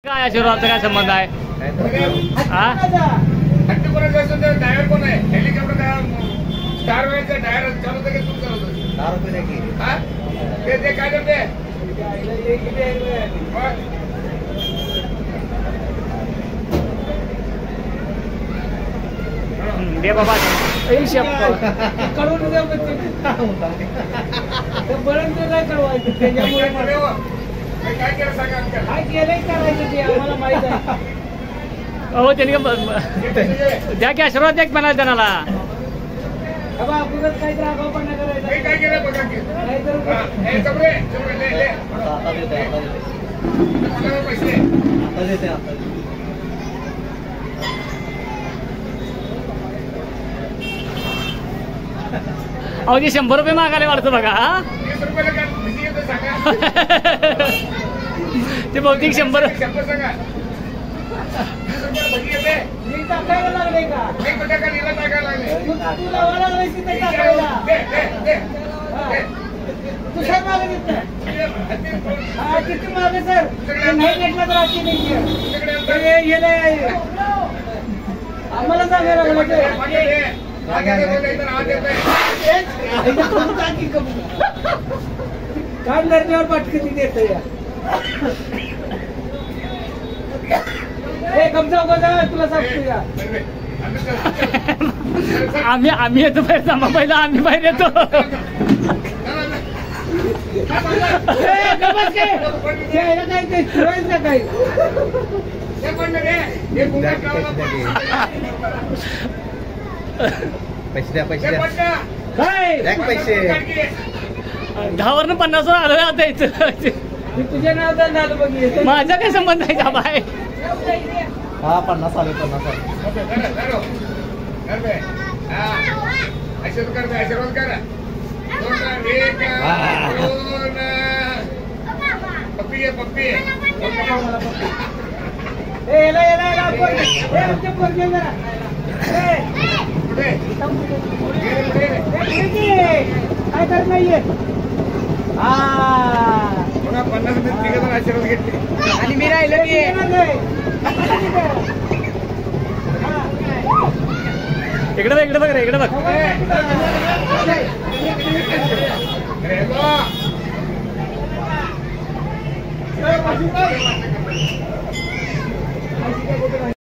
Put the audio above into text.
काय आशीर्वादचा काय संबंध आहे? ड्रायव्हर कोण आहे? हेलिकॉप्टर स्टार वेळचा ड्रायव्हर चालवतो की तू चालवतो? ते काय करते? दे बाबा कळून द्या बळण नाही कळवायचं त्याच्यामुळे काय केलं सांगा काय केलंय करायचं ते आम्हाला माहित आहे. हो त्यांनी द्या की आशीर्वाद द्या की म्हणाल त्यांना. बाबा आपणच काहीतरी आगाऊपणा करायचा. काय केलं बघा की पैसे अहो ते 100 रुपये मागायला वाटतं बघा. 20 रुपयाला काय भीती येतं सांगा. ते बहुतेक 100 सांगा 20 रुपयाला भीती येते. मी टाकायला लागले का? एक टाका नीला टाकायला लागले. तू लावा लागलाय तिथे टाकायला. तुझ्या मागे घेतलं. हा किती मागे सर नाही घेतला तर आजची नाही आम्हाला सांगायला लागलं काय धरल्यावर पाठकती देत या कमजा तुला सांगतो या आम्ही येतो बाहेर जमा पहिला आम्ही बाहेर येतो. काही पैसे द्या पैसे द्या काय पैसे 10 वरनं 50 वर आलं आता इथं. तुझ्या नावाचा झालं बघ माझा काय संबंध आहे का बाय? हा 50 आले 50 आले. आशीर्वाद करा. पप्पी आहे पप्पी काय करत नाहीये. हा 50 तिघ आशीर्वाद घेतले आणि मी राहिलो की इकडे बघ इकडे बघ रे इकडे बघ.